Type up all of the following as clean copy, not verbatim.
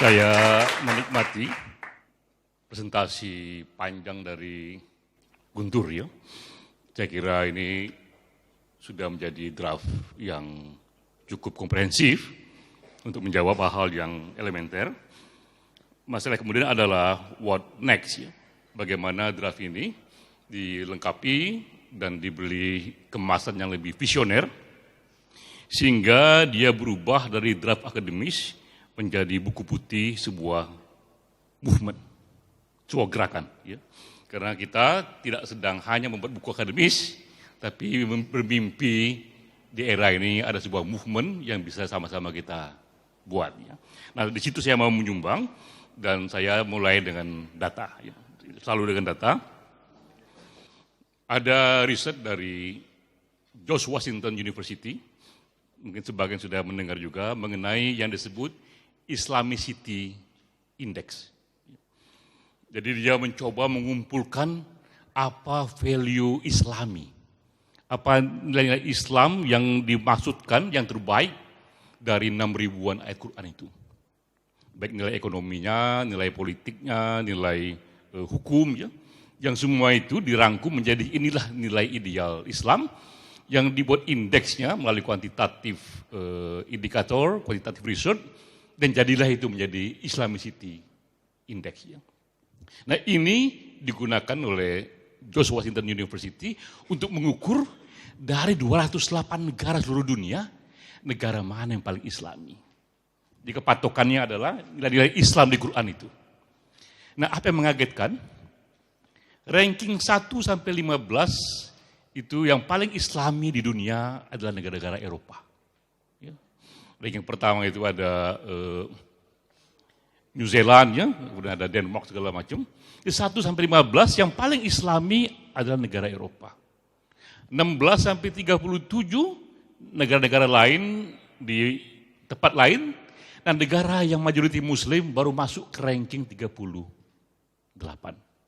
Saya menikmati presentasi panjang dari Guntur ya. Saya kira ini sudah menjadi draft yang cukup komprehensif untuk menjawab hal-hal yang elementer. Masalah kemudian adalah what next ya. Bagaimana draft ini dilengkapi dan diberi kemasan yang lebih visioner sehingga dia berubah dari draft akademis menjadi buku putih sebuah movement, sebuah gerakan. Ya. Karena kita tidak sedang hanya membuat buku akademis, tapi bermimpi di era ini ada sebuah movement yang bisa sama-sama kita buat. Ya. Nah di situ saya mau menyumbang dan saya mulai dengan data. Ya. Selalu dengan data. Ada riset dari George Washington University, mungkin sebagian sudah mendengar juga, mengenai yang disebut Islamicity Index. Jadi dia mencoba mengumpulkan apa value Islami, apa nilai-nilai Islam yang dimaksudkan yang terbaik dari 6.000-an ayat Quran itu. Baik nilai ekonominya, nilai politiknya, nilai hukum, ya. Yang semua itu dirangkum menjadi inilah nilai ideal Islam yang dibuat indeksnya melalui kuantitatif indikator, kuantitatif research, dan jadilah itu menjadi Islamicity Index. Ya. Nah ini digunakan oleh George Washington University untuk mengukur dari 208 negara seluruh dunia, negara mana yang paling islami. Jadi kepatokannya adalah nilai-nilai Islam di Quran itu. Nah apa yang mengagetkan, ranking 1 sampai 15 itu yang paling islami di dunia adalah negara-negara Eropa. Ranking pertama itu ada New Zealand, ya, kemudian ada Denmark segala macam. Di 1 sampai 15 yang paling islami adalah negara Eropa. 16 sampai 37 negara-negara lain di tempat lain dan negara yang majoriti muslim baru masuk ke ranking 38.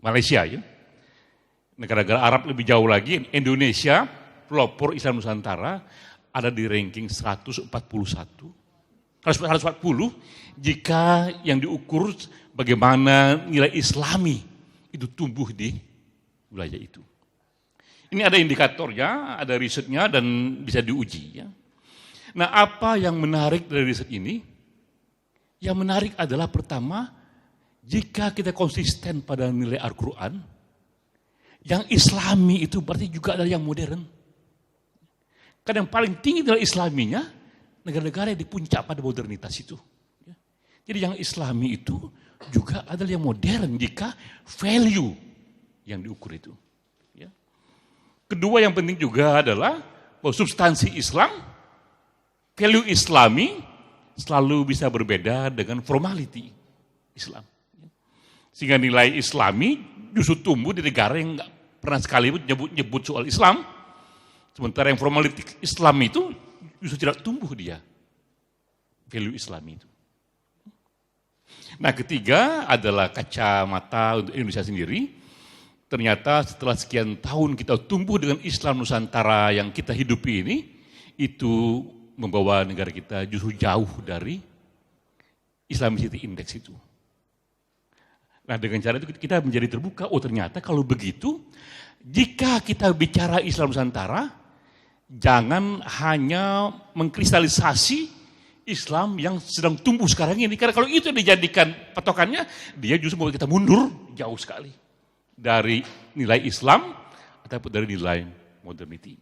Malaysia ya. Negara-negara Arab lebih jauh lagi, Indonesia, pelopor Islam Nusantara ada di ranking 141, 140 jika yang diukur bagaimana nilai Islami itu tumbuh di wilayah itu. Ini ada indikatornya, ada risetnya dan bisa diuji. Ya. Nah apa yang menarik dari riset ini? Yang menarik adalah pertama, jika kita konsisten pada nilai Al-Quran, yang Islami itu berarti juga ada yang modern. Karena yang paling tinggi adalah Islaminya, negara-negara yang di puncak pada modernitas itu. Jadi yang Islami itu juga adalah yang modern jika value yang diukur itu. Kedua yang penting juga adalah bahwa substansi Islam, value Islami selalu bisa berbeda dengan formality Islam. Sehingga nilai Islami justru tumbuh di negara yang nggak pernah sekali nyebut soal Islam. Sementara yang formalitik Islam itu justru tidak tumbuh dia. Value Islam itu. Nah ketiga adalah kacamata untuk Indonesia sendiri. Ternyata setelah sekian tahun kita tumbuh dengan Islam Nusantara yang kita hidupi ini, itu membawa negara kita justru jauh dari Islamicity Index itu. Nah dengan cara itu kita menjadi terbuka, oh ternyata kalau begitu, jika kita bicara Islam Nusantara, jangan hanya mengkristalisasi Islam yang sedang tumbuh sekarang ini. Karena kalau itu dijadikan patokannya, dia justru membuat kita mundur jauh sekali dari nilai Islam ataupun dari nilai modernity.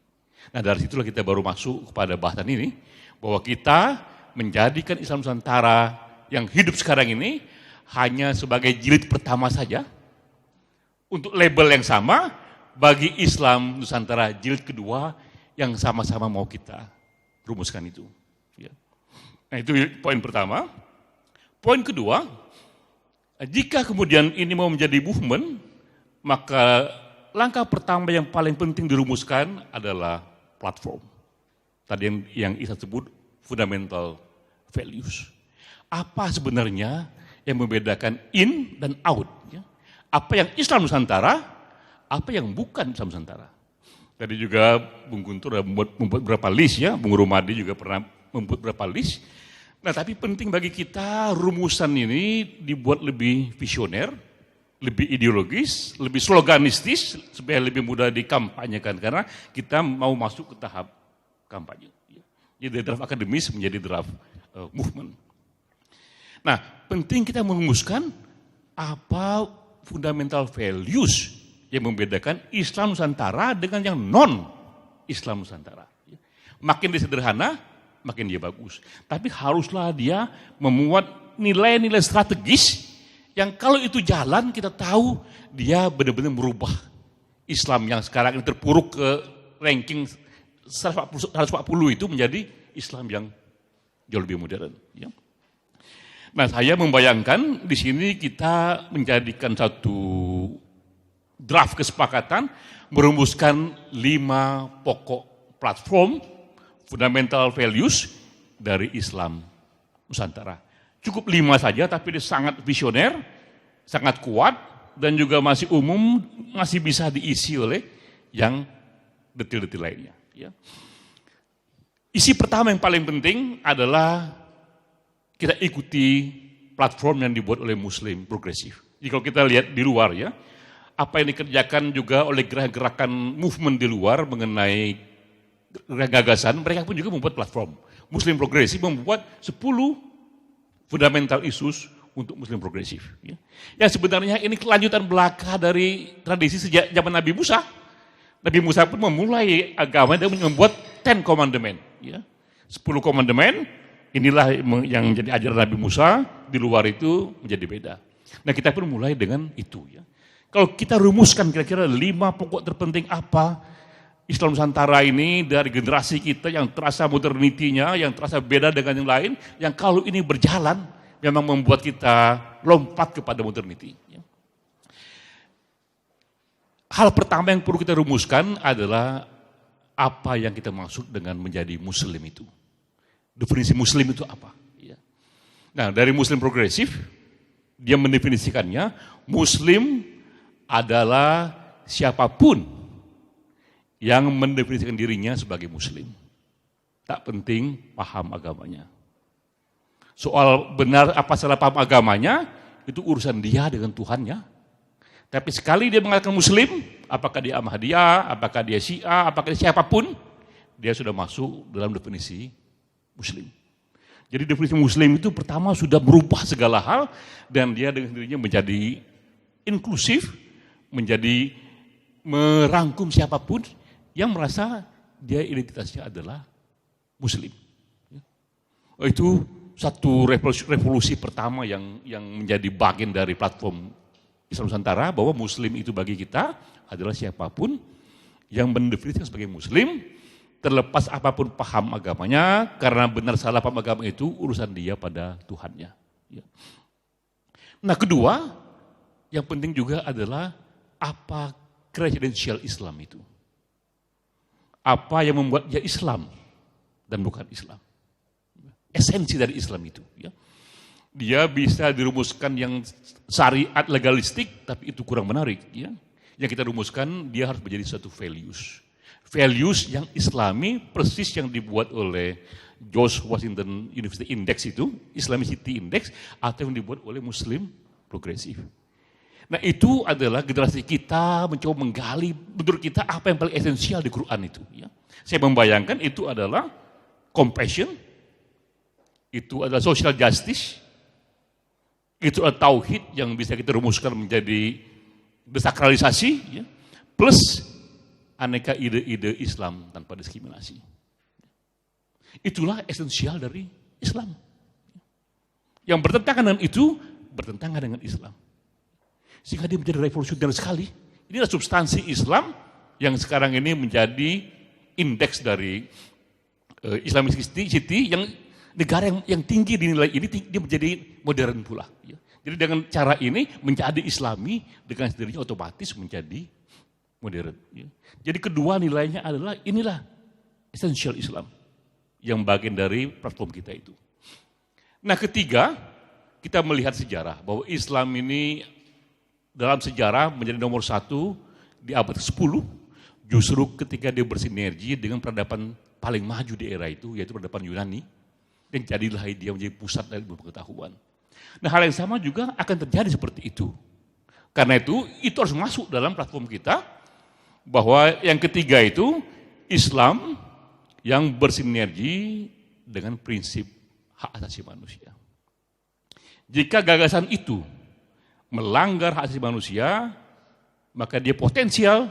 Nah dari situlah kita baru masuk kepada bahasan ini, bahwa kita menjadikan Islam Nusantara yang hidup sekarang ini hanya sebagai jilid pertama saja, untuk label yang sama bagi Islam Nusantara jilid kedua yang sama-sama mau kita rumuskan itu. Ya. Nah itu poin pertama. Poin kedua, jika kemudian ini mau menjadi movement, maka langkah pertama yang paling penting dirumuskan adalah platform. Tadi yang Isa sebut fundamental values. Apa sebenarnya yang membedakan in dan out? Ya? Apa yang Islam Nusantara, apa yang bukan Islam Nusantara? Tadi juga Bung Guntur membuat beberapa list ya, Bung Rumadi juga pernah membuat beberapa list. Nah, tapi penting bagi kita rumusan ini dibuat lebih visioner, lebih ideologis, lebih sloganistis, supaya lebih mudah dikampanyekan, karena kita mau masuk ke tahap kampanye. Jadi dari draft akademis menjadi draft movement. Nah, penting kita merumuskan apa fundamental values yang membedakan Islam Nusantara dengan yang non-Islam Nusantara. Makin dia sederhana, makin dia bagus. Tapi haruslah dia memuat nilai-nilai strategis yang kalau itu jalan kita tahu dia benar-benar merubah Islam yang sekarang ini terpuruk ke ranking 140 itu menjadi Islam yang jauh lebih modern. Ya. Nah, saya membayangkan di sini kita menjadikan satu draft kesepakatan merumuskan 5 pokok platform fundamental values dari Islam Nusantara. Cukup 5 saja, tapi dia sangat visioner, sangat kuat, dan juga masih umum, masih bisa diisi oleh yang detil-detil lainnya. Ya. Isi pertama yang paling penting adalah kita ikuti platform yang dibuat oleh Muslim progresif. Jadi kalau kita lihat di luar ya, apa yang dikerjakan juga oleh gerakan movement di luar mengenai gagasan, mereka pun juga membuat platform. Muslim progresif membuat 10 fundamental issues untuk Muslim progresif. Ya. Yang sebenarnya ini kelanjutan belaka dari tradisi sejak zaman Nabi Musa. Nabi Musa pun memulai agama dan membuat 10 commandment. Ya. 10 commandment, inilah yang menjadi ajaran Nabi Musa, di luar itu menjadi beda. Nah, kita pun mulai dengan itu. Ya. Kalau kita rumuskan kira-kira 5 pokok terpenting apa Islam Nusantara ini dari generasi kita yang terasa modernitinya, yang terasa beda dengan yang lain, yang kalau ini berjalan memang membuat kita lompat kepada modernity. Hal pertama yang perlu kita rumuskan adalah apa yang kita maksud dengan menjadi Muslim itu. Definisi Muslim itu apa? Nah, dari Muslim progresif, dia mendefinisikannya, Muslim adalah siapapun yang mendefinisikan dirinya sebagai Muslim. Tak penting paham agamanya. Soal benar apa salah paham agamanya, itu urusan dia dengan Tuhannya. Tapi sekali dia mengatakan Muslim, apakah dia Ahmadiyah, apakah dia Syiah, apakah dia siapapun, dia sudah masuk dalam definisi Muslim. Jadi definisi Muslim itu pertama sudah berubah segala hal, dan dia dengan dirinya menjadi inklusif, menjadi merangkum siapapun yang merasa dia identitasnya adalah Muslim. Itu satu revolusi pertama yang menjadi bagian dari platform Islam Nusantara, bahwa Muslim itu bagi kita adalah siapapun yang mendefinisikan sebagai Muslim, terlepas apapun paham agamanya, karena benar salah paham agama itu urusan dia pada Tuhannya. Nah, kedua, yang penting juga adalah apa kredensial Islam itu. Apa yang membuat dia Islam dan bukan Islam. Esensi dari Islam itu. Ya. Dia bisa dirumuskan yang syariat legalistik, tapi itu kurang menarik. Ya. Yang kita rumuskan, dia harus menjadi suatu values. Values yang Islami, persis yang dibuat oleh George Washington University Index itu, Islamicity Index, atau yang dibuat oleh Muslim progresif. Nah, itu adalah generasi kita mencoba menggali menurut kita apa yang paling esensial di Quran itu. Ya. Saya membayangkan itu adalah compassion, itu adalah social justice, itu adalah tauhid yang bisa kita rumuskan menjadi desakralisasi, ya, plus aneka ide-ide Islam tanpa diskriminasi. Itulah esensial dari Islam. Yang bertentangan dengan itu, bertentangan dengan Islam. Sehingga dia menjadi revolusioner sekali. Inilah substansi Islam yang sekarang ini menjadi indeks dari Islamicity, yang negara yang tinggi dinilai ini, dia menjadi modern pula. Ya. Jadi dengan cara ini menjadi Islami, dengan sendirinya otomatis menjadi modern. Ya. Jadi kedua nilainya adalah inilah essential Islam yang bagian dari platform kita itu. Nah, ketiga, kita melihat sejarah bahwa Islam ini dalam sejarah menjadi nomor 1 di abad ke-10, justru ketika dia bersinergi dengan peradaban paling maju di era itu, yaitu peradaban Yunani. Dan jadilah dia menjadi pusat dari ilmu pengetahuan. Nah, hal yang sama juga akan terjadi seperti itu. Karena itu harus masuk dalam platform kita, bahwa yang ketiga itu Islam yang bersinergi dengan prinsip hak asasi manusia. Jika gagasan itu melanggar hak asasi manusia, maka dia potensial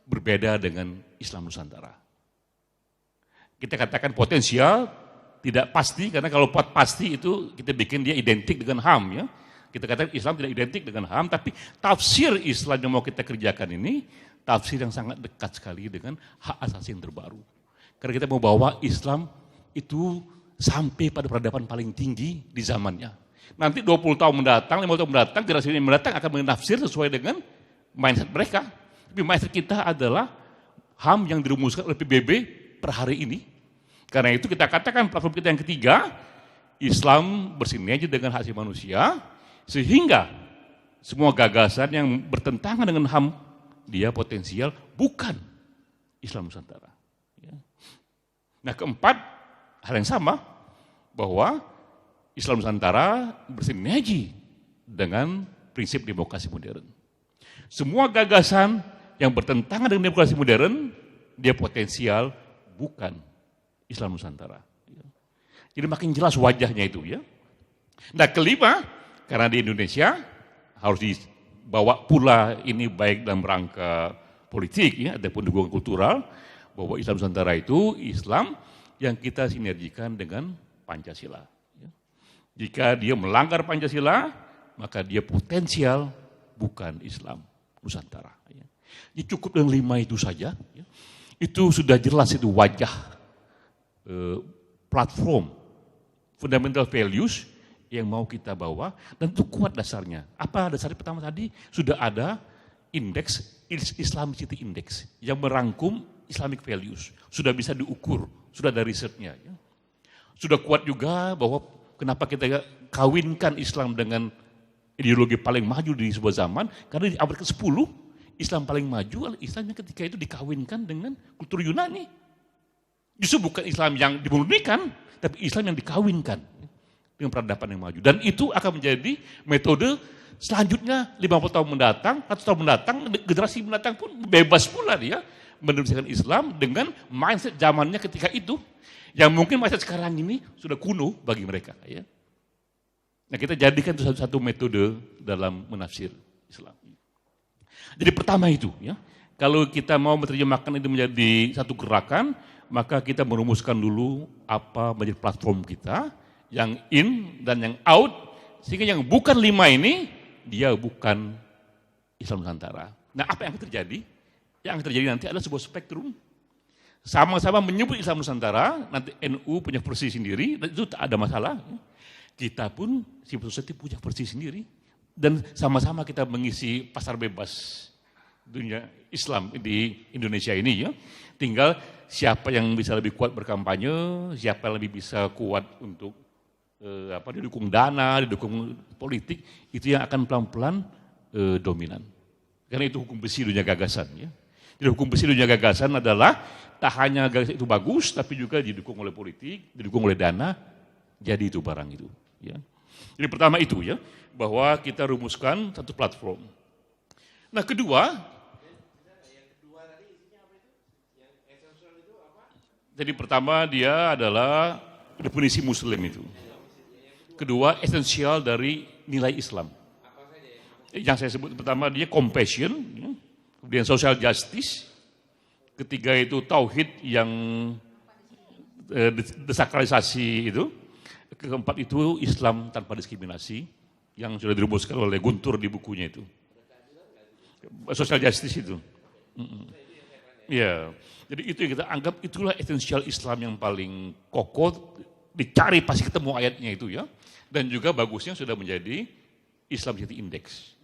berbeda dengan Islam Nusantara. Kita katakan potensial, tidak pasti, karena kalau pasti itu kita bikin dia identik dengan HAM ya. Kita katakan Islam tidak identik dengan HAM, tapi tafsir Islam yang mau kita kerjakan ini, tafsir yang sangat dekat sekali dengan hak asasi yang terbaru. Karena kita mau bawa Islam itu sampai pada peradaban paling tinggi di zamannya. Nanti 20 tahun mendatang, 50 tahun mendatang, generasi ini mendatang akan menafsir sesuai dengan mindset mereka. Tapi mindset kita adalah HAM yang dirumuskan oleh PBB per hari ini. Karena itu kita katakan platform kita yang ketiga, Islam bersinergi dengan hak asasi manusia, sehingga semua gagasan yang bertentangan dengan HAM, dia potensial bukan Islam Nusantara. Nah, keempat, hal yang sama, bahwa Islam Nusantara bersinergi dengan prinsip demokrasi modern. Semua gagasan yang bertentangan dengan demokrasi modern, dia potensial bukan Islam Nusantara. Jadi makin jelas wajahnya itu ya. Nah, kelima, karena di Indonesia harus dibawa pula ini baik dalam rangka politik ya, ataupun dukungan kultural, bahwa Islam Nusantara itu Islam yang kita sinergikan dengan Pancasila. Jika dia melanggar Pancasila, maka dia potensial bukan Islam Nusantara. Jadi cukup dengan 5 itu saja. Itu sudah jelas itu wajah platform fundamental values yang mau kita bawa, dan itu kuat dasarnya. Apa dasarnya? Pertama tadi sudah ada indeks Islamicity Index yang merangkum Islamic values, sudah bisa diukur, sudah ada risetnya. Sudah kuat juga bahwa kenapa kita kawinkan Islam dengan ideologi paling maju di sebuah zaman, karena di abad ke-10 Islam paling maju, Islamnya ketika itu dikawinkan dengan kultur Yunani. Justru bukan Islam yang dimurnikan, tapi Islam yang dikawinkan dengan peradaban yang maju. Dan itu akan menjadi metode selanjutnya 50 tahun mendatang, 100 tahun mendatang, generasi mendatang pun bebas pula dia mendefinisikan Islam dengan mindset zamannya ketika itu, yang mungkin mindset sekarang ini sudah kuno bagi mereka. Ya. Nah, kita jadikan itu satu metode dalam menafsir Islam. Jadi pertama itu, ya, kalau kita mau menerjemahkan itu menjadi satu gerakan, maka kita merumuskan dulu apa menjadi platform kita, yang in dan yang out, sehingga yang bukan 5 ini, dia bukan Islam Nusantara. Nah, apa yang akan terjadi? Yang akan terjadi nanti adalah sebuah spektrum. Sama-sama menyebut Islam Nusantara, nanti NU punya versi sendiri, dan itu tak ada masalah. Kita pun, civil society punya versi sendiri. Dan sama-sama kita mengisi pasar bebas dunia Islam di Indonesia ini ya. Tinggal siapa yang bisa lebih kuat berkampanye, siapa yang lebih bisa kuat untuk didukung dana, didukung politik, itu yang akan pelan-pelan dominan. Karena itu hukum besi dunia gagasan ya. Jadi hukum besi dunia gagasan adalah tak hanya gagasan itu bagus, tapi juga didukung oleh politik, didukung oleh dana, jadi itu barang itu. Ya. Jadi pertama itu ya, bahwa kita rumuskan satu platform. Nah, kedua, jadi pertama dia adalah definisi Muslim itu. Kedua, esensial dari nilai Islam. Yang saya sebut pertama dia compassion, ya. Kemudian social justice. Ketiga itu tauhid yang desakralisasi itu. Keempat itu Islam tanpa diskriminasi yang sudah dirumuskan oleh Guntur di bukunya itu. Social justice itu. Ya, jadi itu yang kita anggap itulah esensial Islam yang paling kokoh, dicari pasti ketemu ayatnya itu ya. Dan juga bagusnya sudah menjadi Islamicity Index.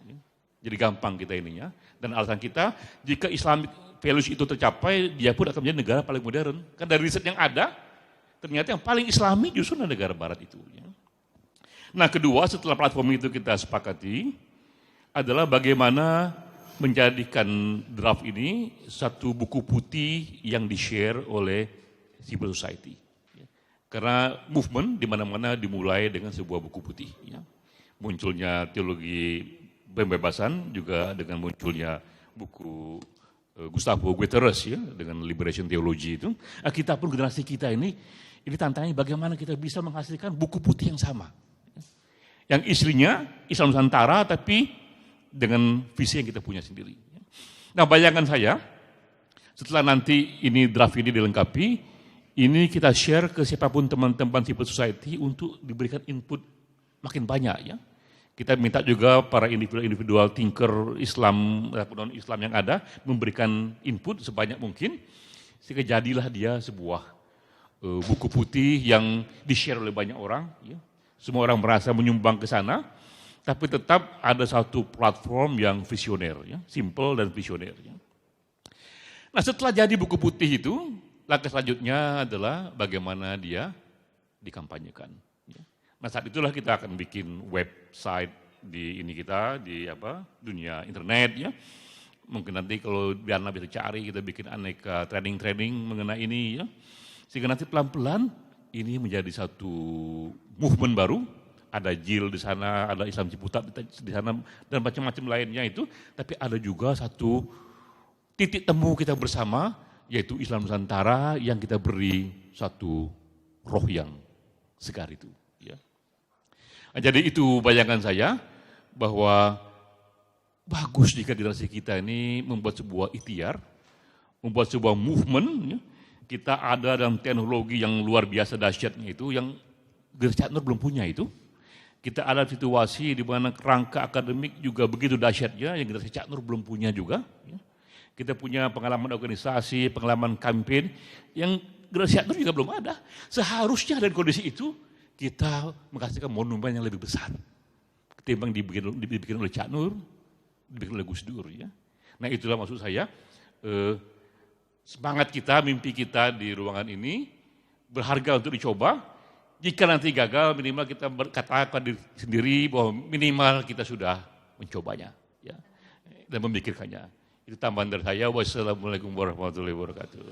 Jadi gampang kita ininya. Dan alasan kita, jika Islamic values itu tercapai, dia pun akan menjadi negara paling modern. Kan dari riset yang ada, ternyata yang paling Islami justru negara Barat itu. Ya. Nah, kedua setelah platform itu kita sepakati adalah bagaimana menjadikan draft ini satu buku putih yang di-share oleh civil society. Karena movement di mana-mana dimulai dengan sebuah buku putih. Ya. Munculnya teologi pembebasan juga dengan munculnya buku Gustavo Guterres ya dengan Liberation Theology itu. Kita pun generasi kita ini tantangannya bagaimana kita bisa menghasilkan buku putih yang sama. Yang isinya Islam Nusantara tapi dengan visi yang kita punya sendiri. Nah, bayangan saya setelah nanti ini draft ini dilengkapi, ini kita share ke siapapun teman-teman civil society untuk diberikan input makin banyak ya. Kita minta juga para individual thinker Islam ataupun non-Islam yang ada memberikan input sebanyak mungkin sehingga jadilah dia sebuah buku putih yang di-share oleh banyak orang ya. Semua orang merasa menyumbang ke sana, tapi tetap ada satu platform yang visioner ya, simple dan visioner ya. Nah, setelah jadi buku putih itu, langkah selanjutnya adalah bagaimana dia dikampanyekan. Nah, saat itulah kita akan bikin website di dunia internet ya. Mungkin nanti kalau Diana bisa cari, kita bikin aneka training mengenai ini ya. Sehingga nanti pelan-pelan ini menjadi satu movement baru. Ada JIL di sana, ada Islam Ciputat di sana dan macam-macam lainnya itu. Tapi ada juga satu titik temu kita bersama, yaitu Islam Nusantara yang kita beri satu roh yang segar itu. Ya. Nah, jadi itu bayangan saya bahwa bagus jika generasi kita ini membuat sebuah ikhtiar, membuat sebuah movement. Ya. Kita ada dalam teknologi yang luar biasa dahsyatnya itu, yang generasi Cak Nur belum punya itu. Kita ada situasi di mana kerangka akademik juga begitu dahsyatnya, yang generasi Cak Nur belum punya juga. Ya. Kita punya pengalaman organisasi, pengalaman kampanye yang generasi Cak Nur juga belum ada. Seharusnya dari kondisi itu kita menghasilkan monumen yang lebih besar ketimbang dibikin oleh Cak Nur, dibikin oleh Gus Dur. Ya. Nah, itulah maksud saya, semangat kita, mimpi kita di ruangan ini berharga untuk dicoba. Jika nanti gagal, minimal kita berkatakan diri sendiri bahwa minimal kita sudah mencobanya ya, dan memikirkannya. Itu tambahan dari saya. Wassalamualaikum warahmatullahi wabarakatuh.